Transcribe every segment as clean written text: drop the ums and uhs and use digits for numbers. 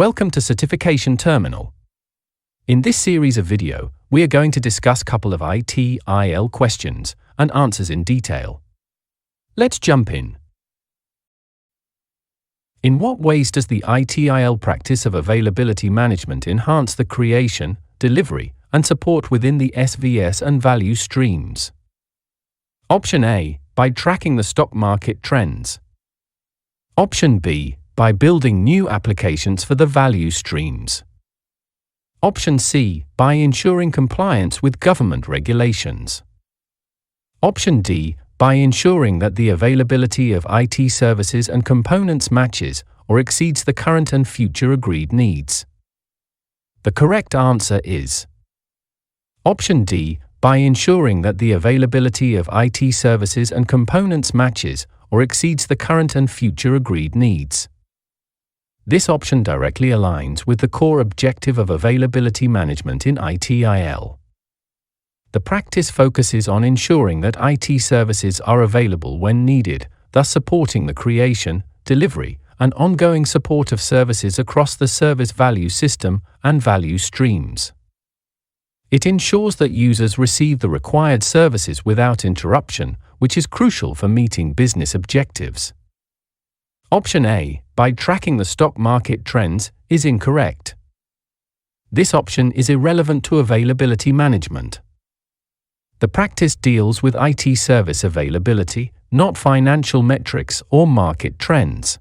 Welcome to Certification Terminal. In this series of video, we are going to discuss a couple of ITIL questions and answers in detail. Let's jump in. In what ways does the ITIL practice of availability management enhance the creation, delivery, and support within the SVS and value streams? Option A, by tracking the stock market trends. Option B, by building new applications for the value streams. Option C, by ensuring compliance with government regulations. Option D, by ensuring that the availability of IT services and components matches or exceeds the current and future agreed needs. The correct answer is Option D, by ensuring that the availability of IT services and components matches or exceeds the current and future agreed needs. This option directly aligns with the core objective of availability management in ITIL. The practice focuses on ensuring that IT services are available when needed, thus supporting the creation, delivery, and ongoing support of services across the service value system and value streams. It ensures that users receive the required services without interruption, which is crucial for meeting business objectives. Option A, by tracking the stock market trends, is incorrect. This option is irrelevant to availability management. The practice deals with IT service availability, not financial metrics or market trends.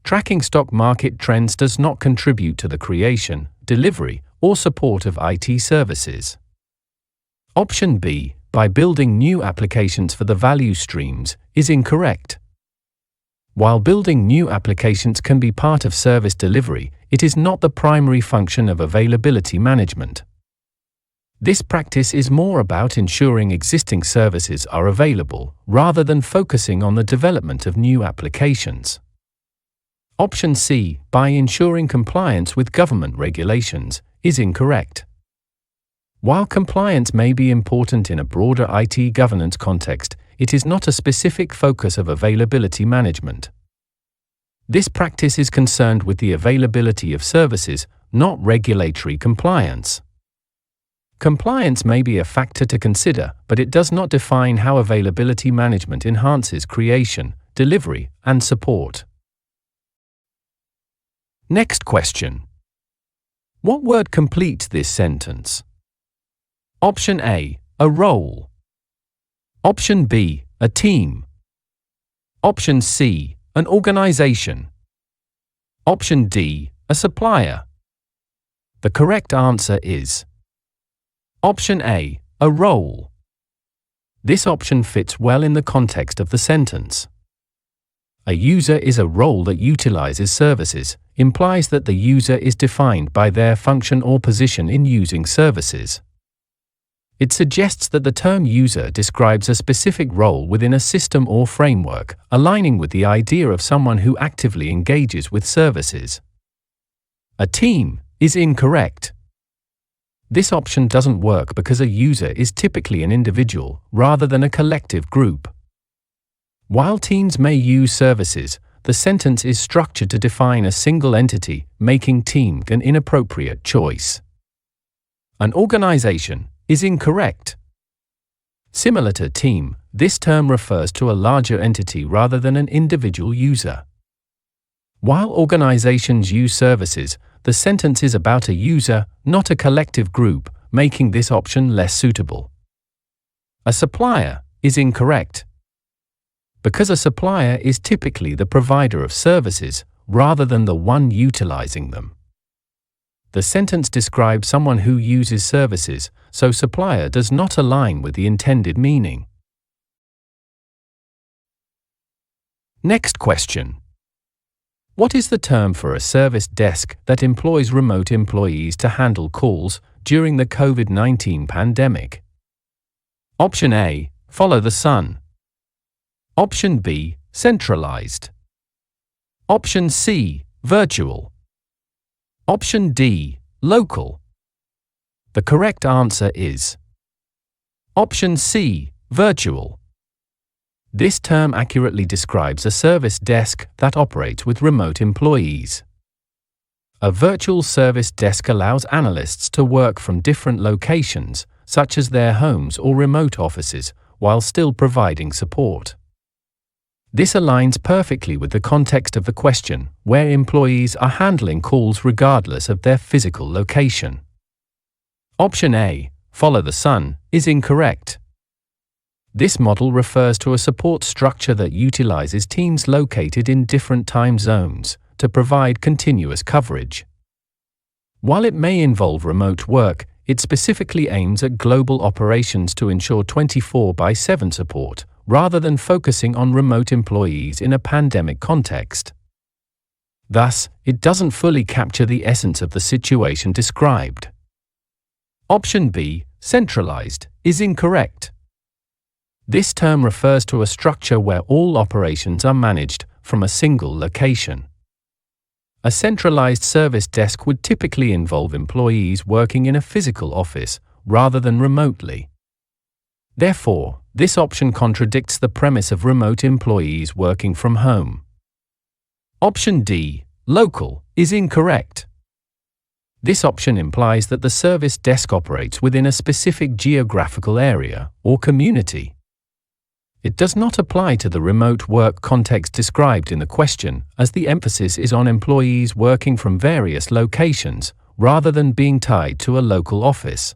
Tracking stock market trends does not contribute to the creation, delivery, or support of IT services. Option B, by building new applications for the value streams, is incorrect. While building new applications can be part of service delivery, it is not the primary function of availability management. This practice is more about ensuring existing services are available, rather than focusing on the development of new applications. Option C, by ensuring compliance with government regulations, is incorrect. While compliance may be important in a broader IT governance context, it is not a specific focus of availability management. This practice is concerned with the availability of services, not regulatory compliance. Compliance may be a factor to consider, but it does not define how availability management enhances creation, delivery, and support. Next question. What word completes this sentence? Option A, a role. Option B, a team. Option C, an organization. Option D, a supplier. The correct answer is Option A, a role. This option fits well in the context of the sentence. A user is a role that utilizes services, implies that the user is defined by their function or position in using services. It suggests that the term user describes a specific role within a system or framework, aligning with the idea of someone who actively engages with services. A team is incorrect. This option doesn't work because a user is typically an individual rather than a collective group. While teams may use services, the sentence is structured to define a single entity, making team an inappropriate choice. An organization is incorrect. Similar to team, this term refers to a larger entity rather than an individual user. While organizations use services, the sentence is about a user, not a collective group, making this option less suitable. A supplier is incorrect. Because a supplier is typically the provider of services, rather than the one utilizing them. The sentence describes someone who uses services, so supplier does not align with the intended meaning. Next question. What is the term for a service desk that employs remote employees to handle calls during the COVID-19 pandemic? Option A, follow the sun. Option B, centralized. Option C, virtual. Option D, local. The correct answer is Option C, virtual. This term accurately describes a service desk that operates with remote employees. A virtual service desk allows analysts to work from different locations, such as their homes or remote offices, while still providing support. This aligns perfectly with the context of the question, where employees are handling calls regardless of their physical location. Option A, follow the sun, is incorrect. This model refers to a support structure that utilizes teams located in different time zones to provide continuous coverage. While it may involve remote work, it specifically aims at global operations to ensure 24/7 support, rather than focusing on remote employees in a pandemic context. Thus, it doesn't fully capture the essence of the situation described. Option B, centralized, is incorrect. This term refers to a structure where all operations are managed from a single location. A centralized service desk would typically involve employees working in a physical office, rather than remotely. Therefore, this option contradicts the premise of remote employees working from home. Option D, local, is incorrect. This option implies that the service desk operates within a specific geographical area or community. It does not apply to the remote work context described in the question, as the emphasis is on employees working from various locations, rather than being tied to a local office.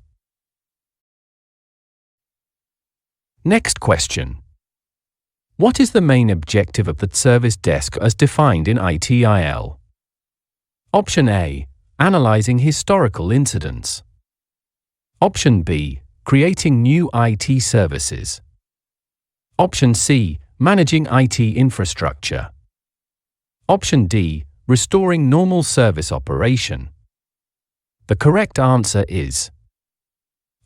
Next question. What is the main objective of the service desk as defined in ITIL? Option A, analyzing historical incidents. Option B, creating new IT services. Option C, managing IT infrastructure. Option D, restoring normal service operation. The correct answer is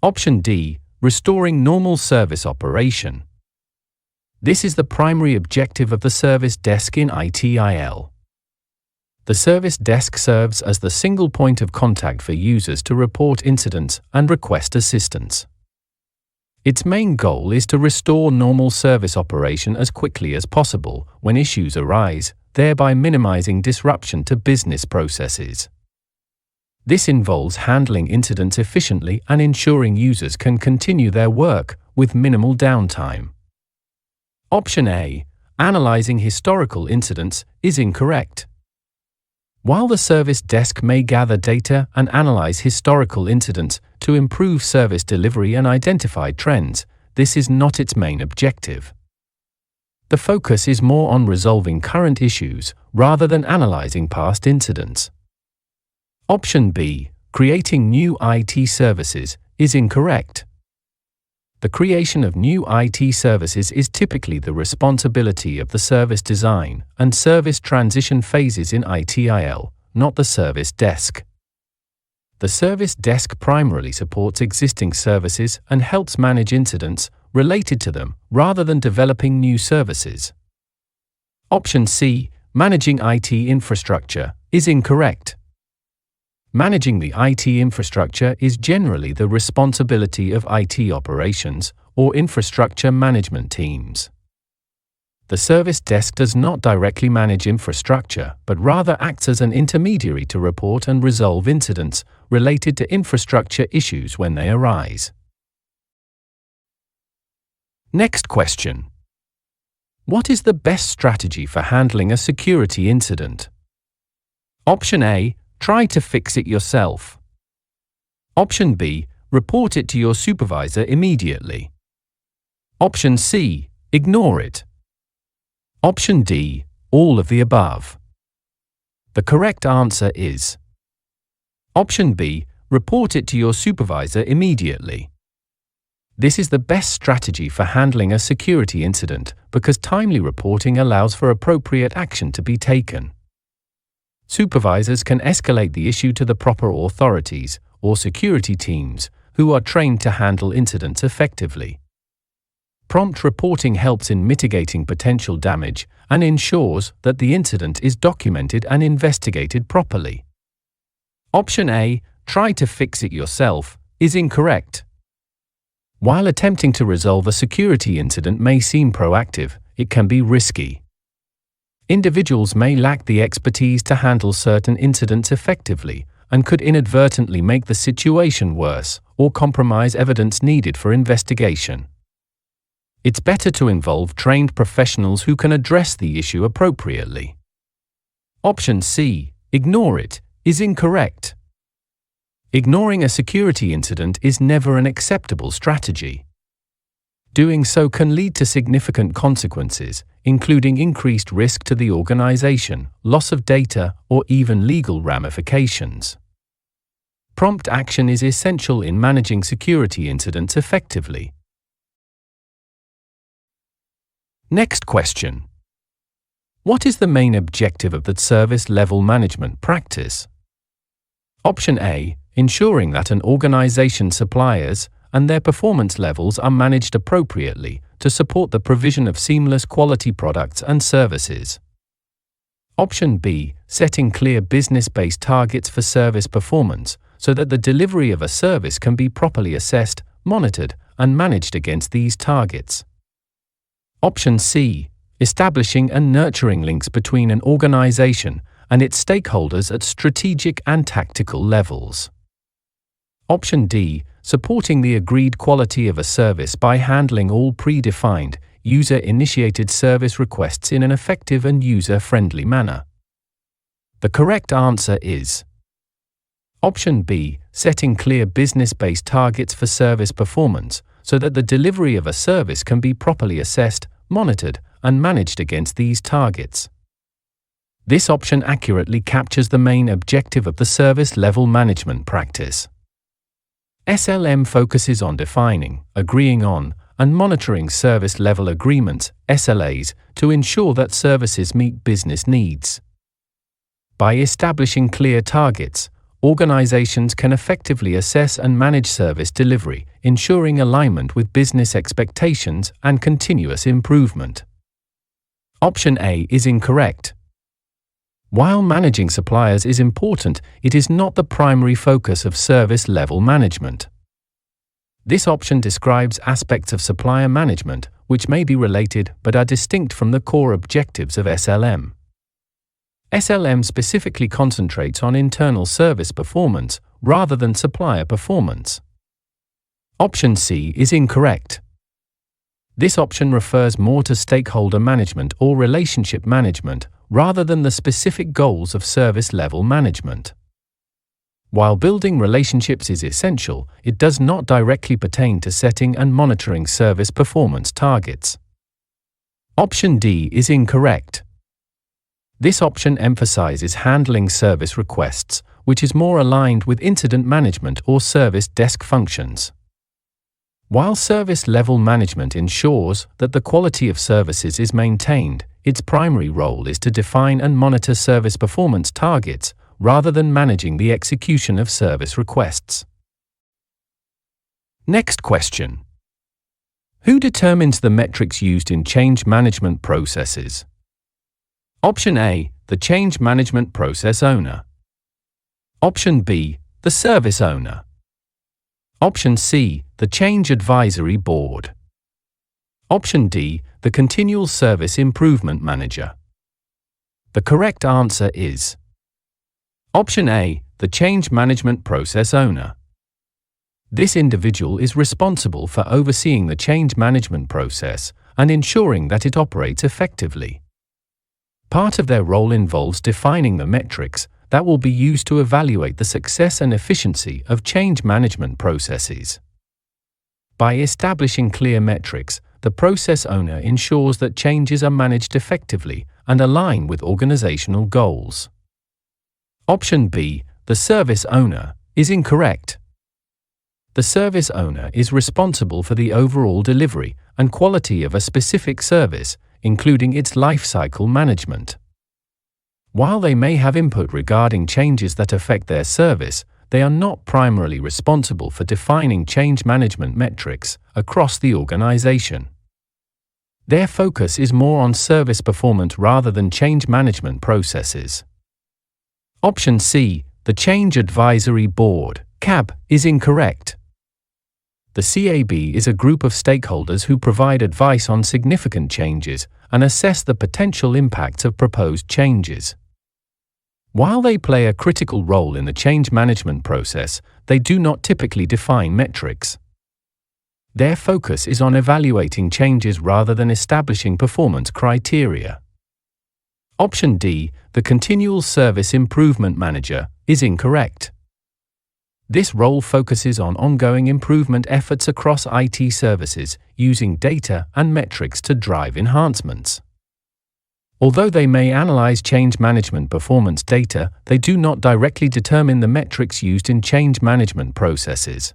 Option D, restoring normal service operation. This is the primary objective of the service desk in ITIL. The service desk serves as the single point of contact for users to report incidents and request assistance. Its main goal is to restore normal service operation as quickly as possible when issues arise, thereby minimizing disruption to business processes. This involves handling incidents efficiently and ensuring users can continue their work with minimal downtime. Option A, analyzing historical incidents, is incorrect. While the service desk may gather data and analyze historical incidents to improve service delivery and identify trends, this is not its main objective. The focus is more on resolving current issues rather than analyzing past incidents. Option B, creating new IT services, is incorrect. The creation of new IT services is typically the responsibility of the service design and service transition phases in ITIL, not the service desk. The service desk primarily supports existing services and helps manage incidents related to them rather than developing new services. Option C, managing IT infrastructure, is incorrect. Managing the IT infrastructure is generally the responsibility of IT operations or infrastructure management teams. The service desk does not directly manage infrastructure, but rather acts as an intermediary to report and resolve incidents related to infrastructure issues when they arise. Next question. What is the best strategy for handling a security incident? Option A, try to fix it yourself. Option B, report it to your supervisor immediately. Option C, ignore it. Option D, all of the above. The correct answer is Option B, report it to your supervisor immediately. This is the best strategy for handling a security incident because timely reporting allows for appropriate action to be taken. Supervisors can escalate the issue to the proper authorities or security teams who are trained to handle incidents effectively. Prompt reporting helps in mitigating potential damage and ensures that the incident is documented and investigated properly. Option A, try to fix it yourself, is incorrect. While attempting to resolve a security incident may seem proactive, it can be risky. Individuals may lack the expertise to handle certain incidents effectively and could inadvertently make the situation worse or compromise evidence needed for investigation. It's better to involve trained professionals who can address the issue appropriately. Option C, ignore it, is incorrect. Ignoring a security incident is never an acceptable strategy. Doing so can lead to significant consequences, including increased risk to the organization, loss of data, or even legal ramifications. Prompt action is essential in managing security incidents effectively. Next question. What is the main objective of the service level management practice? Option A, ensuring that an organization's suppliers and their performance levels are managed appropriately to support the provision of seamless quality products and services. Option B, setting clear business-based targets for service performance so that the delivery of a service can be properly assessed, monitored, and managed against these targets. Option C, establishing and nurturing links between an organization and its stakeholders at strategic and tactical levels. Option D, supporting the agreed quality of a service by handling all predefined, user-initiated service requests in an effective and user-friendly manner. The correct answer is Option B, setting clear business-based targets for service performance so that the delivery of a service can be properly assessed, monitored, and managed against these targets. This option accurately captures the main objective of the service level management practice. SLM focuses on defining, agreeing on, and monitoring service level agreements, SLAs, to ensure that services meet business needs. By establishing clear targets, organizations can effectively assess and manage service delivery, ensuring alignment with business expectations and continuous improvement. Option A is incorrect. While managing suppliers is important, it is not the primary focus of service level management. This option describes aspects of supplier management which may be related but are distinct from the core objectives of SLM. SLM specifically concentrates on internal service performance rather than supplier performance. Option C is incorrect. This option refers more to stakeholder management or relationship management rather than the specific goals of service level management. While building relationships is essential, it does not directly pertain to setting and monitoring service performance targets. Option D is incorrect. This option emphasizes handling service requests, which is more aligned with incident management or service desk functions. While service level management ensures that the quality of services is maintained, its primary role is to define and monitor service performance targets rather than managing the execution of service requests. Next question. Who determines the metrics used in change management processes? Option A, the change management process owner. Option B, the service owner. Option C, the change advisory board. Option D, the continual service improvement manager. The correct answer is Option A, the change management process owner. This individual is responsible for overseeing the change management process and ensuring that it operates effectively. Part of their role involves defining the metrics that will be used to evaluate the success and efficiency of change management processes. By establishing clear metrics, the process owner ensures that changes are managed effectively and align with organizational goals. Option B, the service owner, is incorrect. The service owner is responsible for the overall delivery and quality of a specific service, including its lifecycle management. While they may have input regarding changes that affect their service, they are not primarily responsible for defining change management metrics across the organization. Their focus is more on service performance rather than change management processes. Option C, the Change Advisory Board, CAB, is incorrect. The CAB is a group of stakeholders who provide advice on significant changes and assess the potential impacts of proposed changes. While they play a critical role in the change management process, they do not typically define metrics. Their focus is on evaluating changes rather than establishing performance criteria. Option D, the Continual Service Improvement Manager, is incorrect. This role focuses on ongoing improvement efforts across IT services, using data and metrics to drive enhancements. Although they may analyze change management performance data, they do not directly determine the metrics used in change management processes.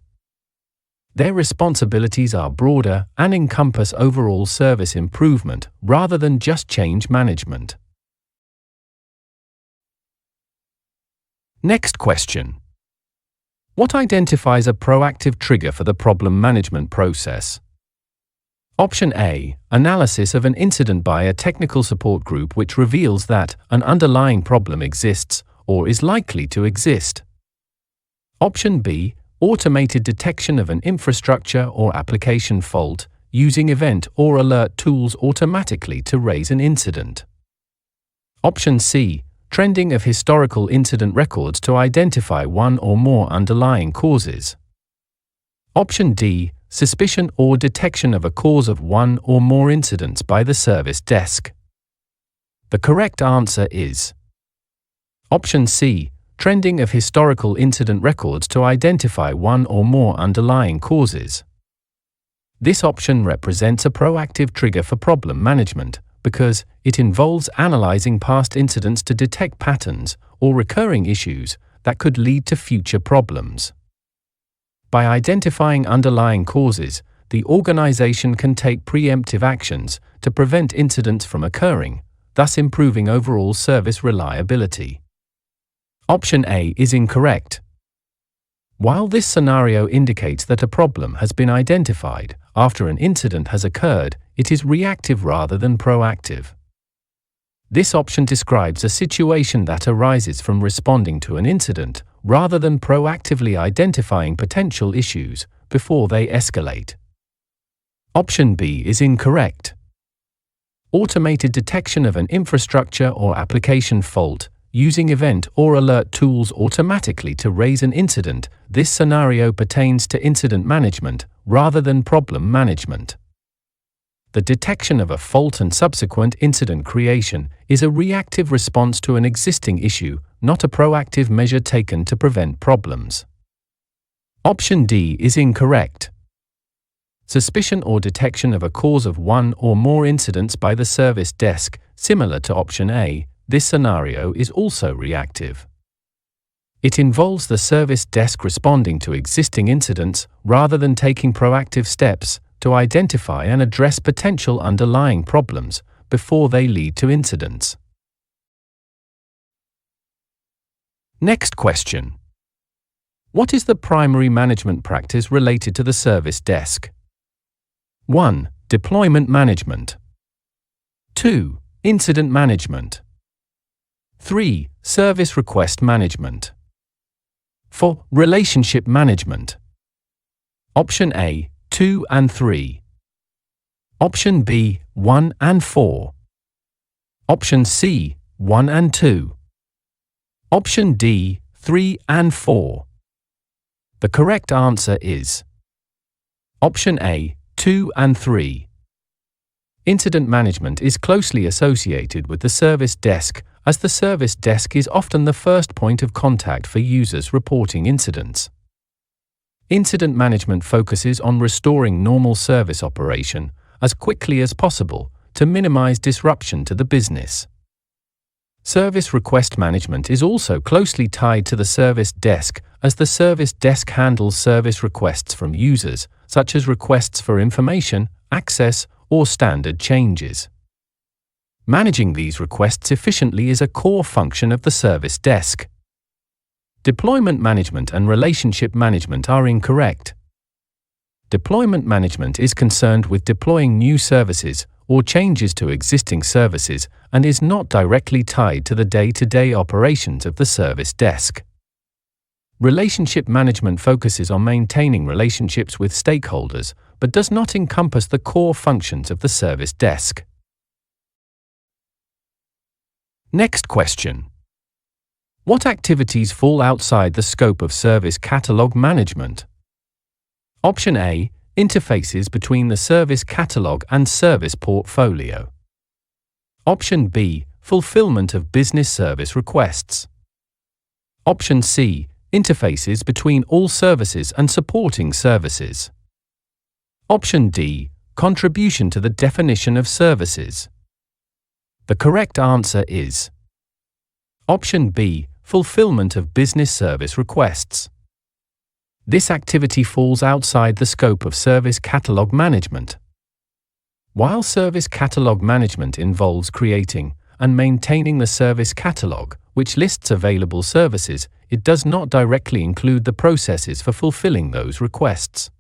Their responsibilities are broader and encompass overall service improvement rather than just change management. Next question. What identifies a proactive trigger for the problem management process? Option A, analysis of an incident by a technical support group which reveals that an underlying problem exists or is likely to exist. Option B, automated detection of an infrastructure or application fault using event or alert tools automatically to raise an incident. Option C, trending of historical incident records to identify one or more underlying causes. Option D, suspicion or detection of a cause of one or more incidents by the service desk. The correct answer is Option C, trending of historical incident records to identify one or more underlying causes. This option represents a proactive trigger for problem management because it involves analyzing past incidents to detect patterns or recurring issues that could lead to future problems. By identifying underlying causes, the organization can take preemptive actions to prevent incidents from occurring, thus improving overall service reliability. Option A is incorrect. While this scenario indicates that a problem has been identified after an incident has occurred, it is reactive rather than proactive. This option describes a situation that arises from responding to an incident rather than proactively identifying potential issues before they escalate. Option B is incorrect. Automated detection of an infrastructure or application fault using event or alert tools automatically to raise an incident. This scenario pertains to incident management rather than problem management. The detection of a fault and subsequent incident creation is a reactive response to an existing issue, not a proactive measure taken to prevent problems. Option D is incorrect. Suspicion or detection of a cause of one or more incidents by the service desk, similar to option A, this scenario is also reactive. It involves the service desk responding to existing incidents rather than taking proactive steps to identify and address potential underlying problems before they lead to incidents. Next question. What is the primary management practice related to the service desk? 1. Deployment management. 2. Incident management. 3. Service request management. 4. Relationship management. Option A, 2 and 3. Option B, 1 and 4. Option C, 1 and 2. Option D, 3 and 4. The correct answer is Option A, 2 and 3. Incident management is closely associated with the service desk, as the service desk is often the first point of contact for users reporting incidents. Incident management focuses on restoring normal service operation as quickly as possible to minimize disruption to the business. Service request management is also closely tied to the service desk, as the service desk handles service requests from users, such as requests for information, access, or standard changes. Managing these requests efficiently is a core function of the service desk. Deployment management and relationship management are incorrect. Deployment management is concerned with deploying new services or changes to existing services and is not directly tied to the day-to-day operations of the service desk. Relationship management focuses on maintaining relationships with stakeholders, but does not encompass the core functions of the service desk. Next question. What activities fall outside the scope of service catalog management? Option A, interfaces between the service catalog and service portfolio. Option B, fulfillment of business service requests. Option C, interfaces between all services and supporting services. Option D, contribution to the definition of services. The correct answer is Option B, fulfillment of business service requests. This activity falls outside the scope of service catalog management. While service catalog management involves creating and maintaining the service catalog, which lists available services, it does not directly include the processes for fulfilling those requests.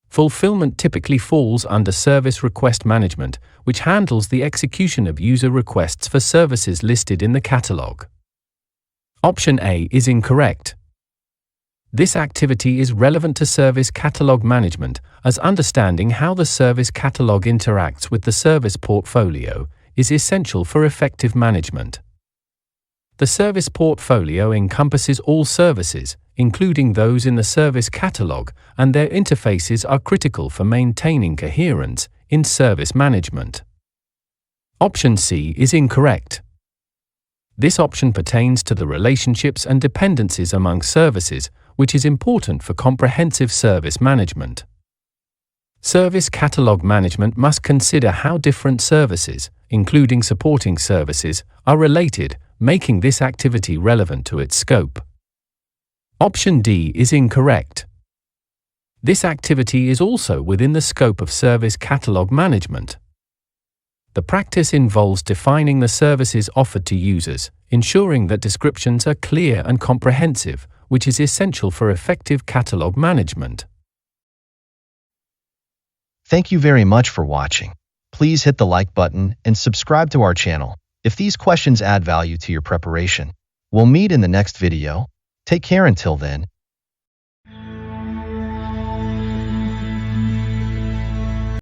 Fulfillment typically falls under service request management, which handles the execution of user requests for services listed in the catalog. Option A is incorrect. This activity is relevant to service catalog management, as understanding how the service catalog interacts with the service portfolio is essential for effective management. The service portfolio encompasses all services, including those in the service catalog, and their interfaces are critical for maintaining coherence in service management. Option C is incorrect. This option pertains to the relationships and dependencies among services, which is important for comprehensive service management. Service catalog management must consider how different services, including supporting services, are related, making this activity relevant to its scope. Option D is incorrect. This activity is also within the scope of service catalog management. The practice involves defining the services offered to users, ensuring that descriptions are clear and comprehensive, which is essential for effective catalog management. Thank you very much for watching. Please hit the like button and subscribe to our channel if these questions add value to your preparation. We'll meet in the next video. Take care until then.